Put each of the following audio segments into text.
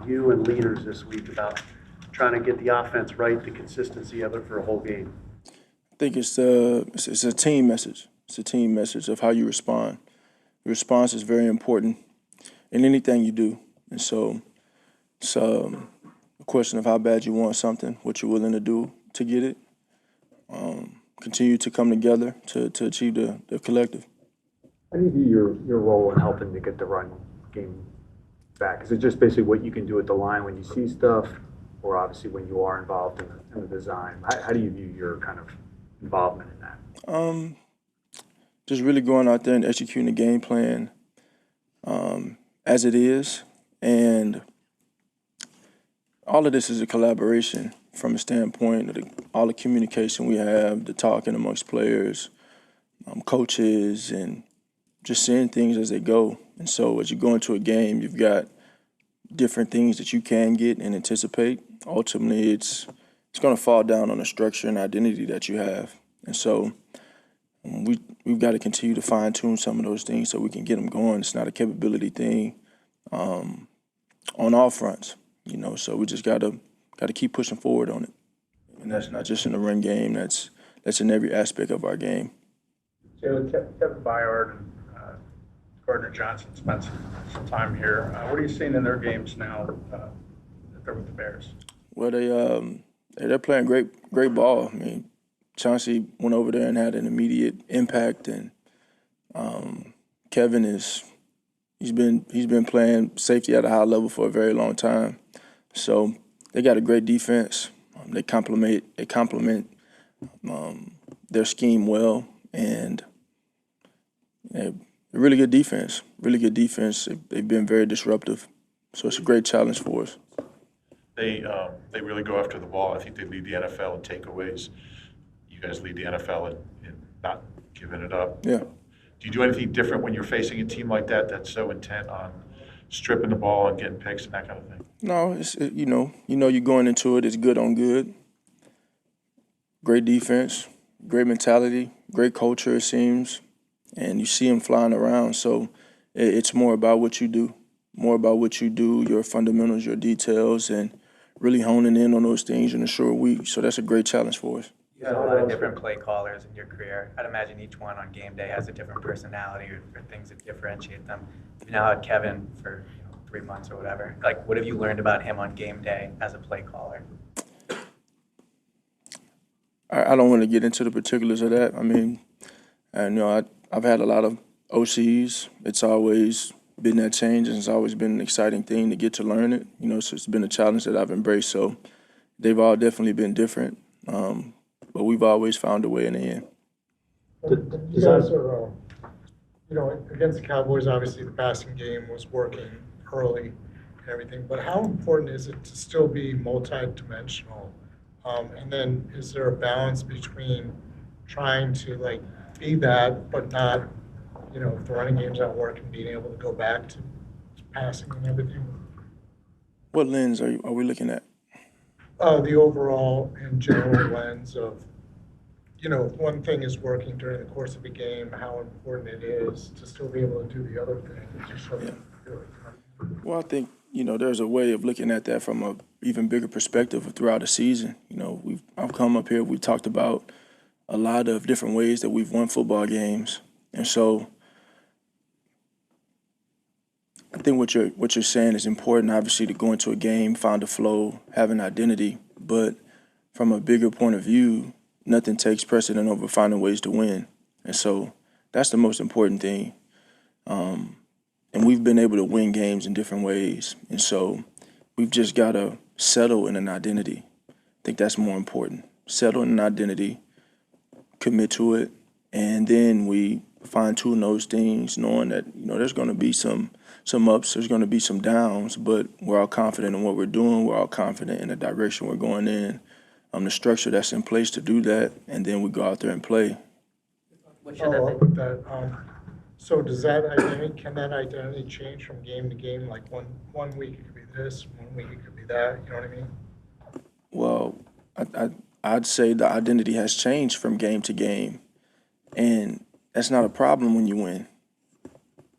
you and leaders this week about trying to get the offense right, the consistency of it for a whole game? I think it's a team message. It's a team message of how you respond. The response is very important in anything you do, and so it's a question of how bad you want something, what you're willing to do to get it. Continue to come together to achieve the collective. How do you view your role in helping to get the run game back? Is it just basically what you can do at the line when you see stuff, or obviously when you are involved in the design? How do you view your kind of involvement in that? Just really going out there and executing the game plan as it is, and all of this is a collaboration from a standpoint of all the communication we have, the talking amongst players, coaches, and just seeing things as they go. And so as you go into a game, you've got different things that you can get and anticipate. Ultimately, it's going to fall down on the structure and identity that you have. And so we've got to continue to fine-tune some of those things so we can get them going. It's not a capability thing on all fronts, so we just got to keep pushing forward on it. And that's not just in the run game. That's in every aspect of our game. Jalen, Kevin Byard and Gardner Johnson spent some time here. What are you seeing in their games now that they're with the Bears? Well, they're playing great ball. I mean, Chauncey went over there and had an immediate impact, and Kevin he's been playing safety at a high level for a very long time. So they got a great defense. They complement their scheme well, and a really good defense. Really good defense. They've been very disruptive, so it's a great challenge for us. They really go after the ball. I think they lead the NFL in takeaways. You guys lead the NFL in not giving it up. Yeah. Do you do anything different when you're facing a team like that that's so intent on stripping the ball and getting picks and that kind of thing? No, you're going into it. It's good on good. Great defense, great mentality, great culture, it seems, and you see them flying around. So it's more about what you do, your fundamentals, your details, and really honing in on those things in a short week. So that's a great challenge for us. You had a lot of different play callers in your career. I'd imagine each one on game day has a different personality or things that differentiate them. You've now had Kevin for 3 months or whatever. Like, what have you learned about him on game day as a play caller? I don't want to get into the particulars of that. I mean, I've had a lot of OCs. It's always been that change, and it's always been an exciting thing to get to learn it. So it's been a challenge that I've embraced. So they've all definitely been different, but we've always found a way in the end. You guys are, against the Cowboys, obviously the passing game was working early and everything, but how important is it to still be multi-dimensional? And then is there a balance between trying to be that, but not, if the running game's not working, being able to go back to passing and everything? What lens are we looking at? The overall and general lens of, if one thing is working during the course of a game, how important it is to still be able to do the other thing. Well, I think, there's a way of looking at that from a even bigger perspective throughout the season. I've come up here, we've talked about a lot of different ways that we've won football games. And so I think what you're saying is important, obviously, to go into a game, find a flow, have an identity. But from a bigger point of view, nothing takes precedent over finding ways to win. And so that's the most important thing. And we've been able to win games in different ways. And so we've just got to settle in an identity. I think that's more important. Settle in an identity, commit to it, and then we fine-tune those things, knowing that, there's going to be some ups, there's going to be some downs, but we're all confident in what we're doing. We're all confident in the direction we're going in, the structure that's in place to do that, and then we go out there and play. Follow up with that. So can that identity change from game to game? Like one week it could be this, 1 week it could be that, you know what I mean? Well, I'd say the identity has changed from game to game, and that's not a problem when you win.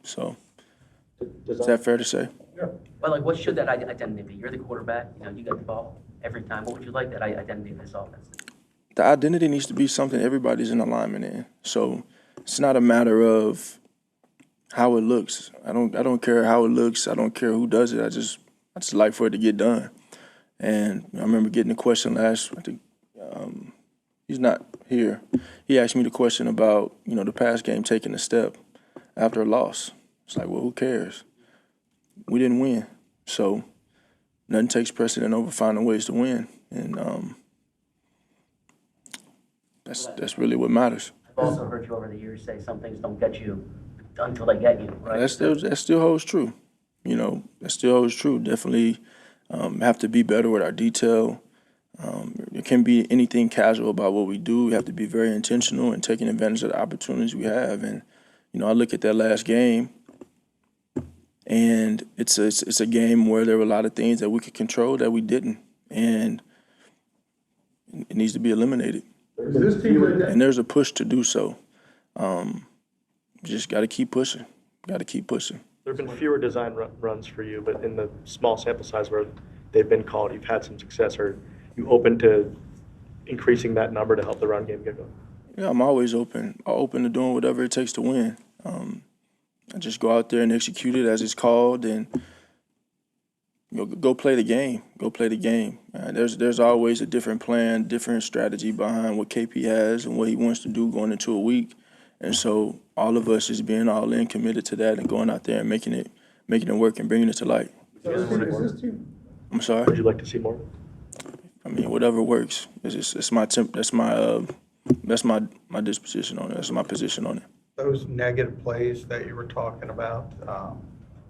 So, is that fair to say? Yeah. Well, like, what should that identity be? You're the quarterback, you get the ball every time. What would you like that identity of this offense? The identity needs to be something everybody's in alignment in. So it's not a matter of how it looks. I don't care how it looks. I don't care who does it. I just like for it to get done. And I remember getting a question last. I think he's not here. He asked me the question about the pass game taking a step after a loss. It's like, well, who cares? We didn't win, so nothing takes precedent over finding ways to win, and that's really what matters. I've also heard you over the years say some things don't get you until they get you, right? That still holds true. That still holds true. Definitely have to be better with our detail. It can be anything casual about what we do. We have to be very intentional and taking advantage of the opportunities we have. And I look at that last game, and it's a game where there were a lot of things that we could control that we didn't, and it needs to be eliminated. And there's a push to do so. Just got to keep pushing. There have been fewer design runs for you, but in the small sample size where they've been called, you've had some success. Are you open to increasing that number to help the run game get going? Yeah, I'm always open. I'm open to doing whatever it takes to win. I just go out there and execute it as it's called, and go play the game. There's always a different plan, different strategy behind what KP has and what he wants to do going into a week. And so all of us is being all in, committed to that, and going out there and making it work and bringing it to light. I'm sorry. Would you like to see more? I mean, whatever works. That's my disposition on it. That's my position on it. Those negative plays that you were talking about,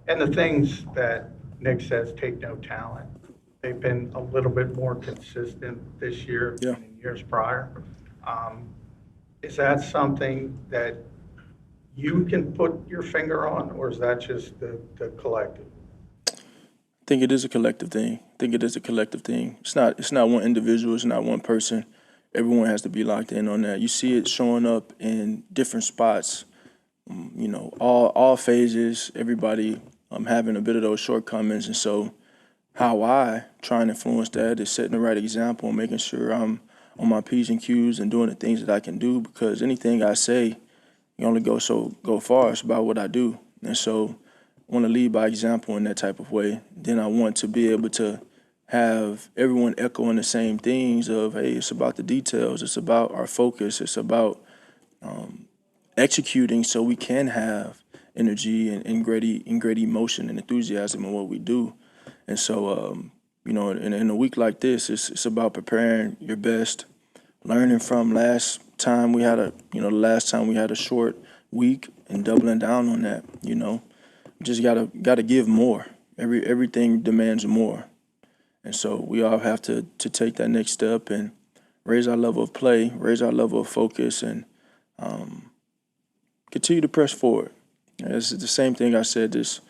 and the things that Nick says take no talent, they've been a little bit more consistent this year than in years prior. Is that something that you can put your finger on, or is that just the collective? I think it is a collective thing. It's not one individual. It's not one person. Everyone has to be locked in on that. You see it showing up in different spots, all phases, everybody having a bit of those shortcomings. And so how I try and influence that is setting the right example, making sure I'm on my P's and Q's and doing the things that I can do, because anything I say, you only go far. It's about what I do. And so I want to lead by example in that type of way. Then I want to be able to have everyone echoing the same things of, hey, it's about the details. It's about our focus. It's about executing so we can have energy and great emotion and enthusiasm in what we do. And so, in a week like this, it's about preparing your best, learning from last time we had a short week and doubling down on that. Just gotta give more. Everything demands more. And so we all have to take that next step and raise our level of play, raise our level of focus, and continue to press forward. It's the same thing I said this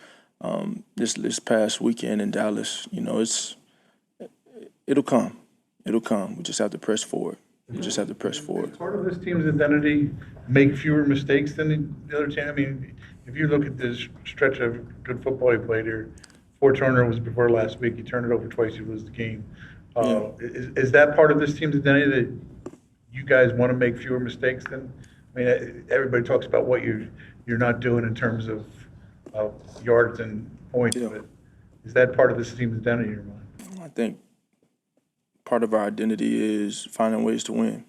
past weekend in Dallas. It'll come. We just have to press forward. Part of this team's identity, make fewer mistakes than the other team. I mean, if you look at this stretch of good football he played here, 4 turnovers before last week. He turned it over twice. He lose the game. Is that part of this team's identity, that you guys want to make fewer mistakes than? I mean, everybody talks about what you're not doing in terms of yards and points, but is that part of this team's identity in your mind? I think part of our identity is finding ways to win.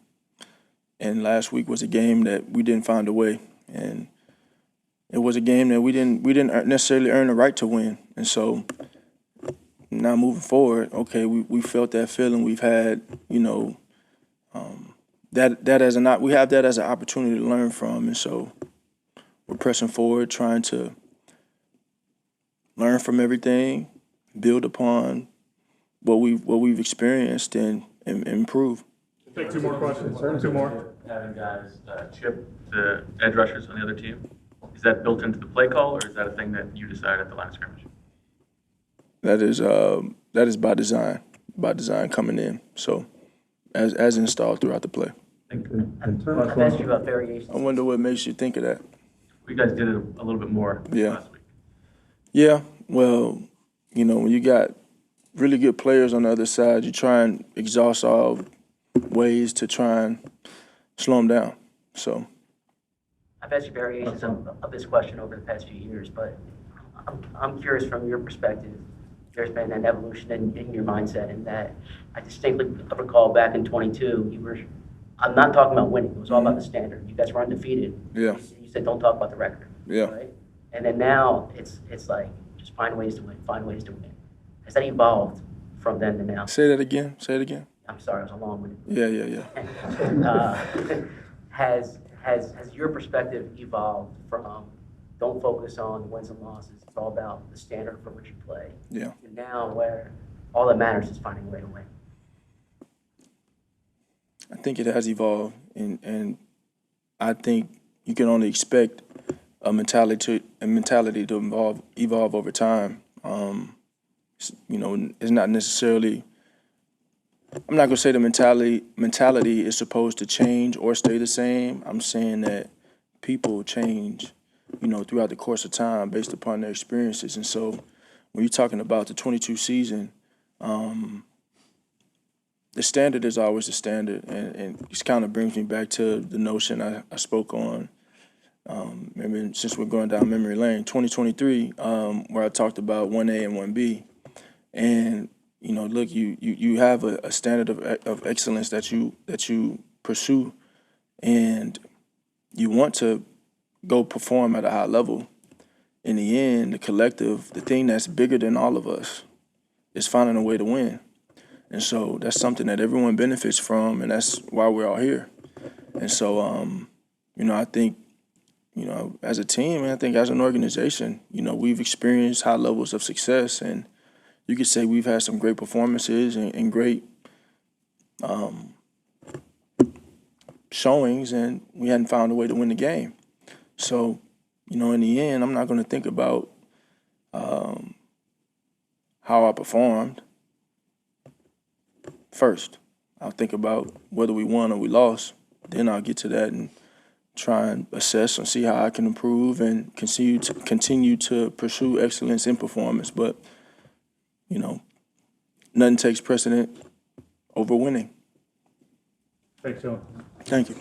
And last week was a game that we didn't find a way, and it was a game that we didn't necessarily earn the right to win. And so now moving forward, okay, we felt that feeling. We've had, we have that as an opportunity to learn from. And so we're pressing forward, trying to learn from everything, build upon what we've experienced and improve. Take 2 more questions. 2 more. Having guys chip the edge rushers on the other team, is that built into the play call, or is that a thing that you decide at the line of scrimmage? That is by design coming in. So as installed throughout the play. I've asked you about variations. I wonder what makes you think of that. You guys did it a little bit more last week. Yeah. Well, you know, when you got really good players on the other side, you try and exhaust all ways to try and slow them down. So I've asked you variations of this question over the past few years, but I'm curious from your perspective. There's been an evolution in your mindset in that I distinctly recall back in 22, I'm not talking about winning. It was all about the standard. You guys were undefeated. Yeah. You said don't talk about the record. Yeah. Right? And then now it's like just find ways to win, find ways to win. Has that evolved from then to now? Say that again. Say it again. I'm sorry, I was a long-winded. Yeah. Has your perspective evolved from don't focus on wins and losses, it's all about the standard for which you play. Yeah. And now where all that matters is finding a way to win. I think it has evolved, and I think you can only expect a mentality to evolve over time. You know, it's not necessarily. I'm not gonna say the mentality is supposed to change or stay the same. I'm saying that people change, you know, throughout the course of time based upon their experiences. And so, when you're talking about the 22 season, the standard is always the standard, and it kind of brings me back to the notion I spoke on. Maybe since we're going down memory lane, 2023, where I talked about 1A and 1B, and you know, look, you have a standard of excellence that you pursue, and you want to go perform at a high level. In the end, the collective, the thing that's bigger than all of us, is finding a way to win. And so that's something that everyone benefits from, and that's why we're all here. And so, you know, I think, you know, as a team, and I think as an organization, you know, we've experienced high levels of success, and you could say we've had some great performances and great showings, and we hadn't found a way to win the game. So, you know, in the end, I'm not going to think about how I performed first. I'll think about whether we won or we lost. Then I'll get to that and try and assess and see how I can improve and continue to pursue excellence in performance. But, you know, nothing takes precedent over winning. Thanks, Jalen. Thank you.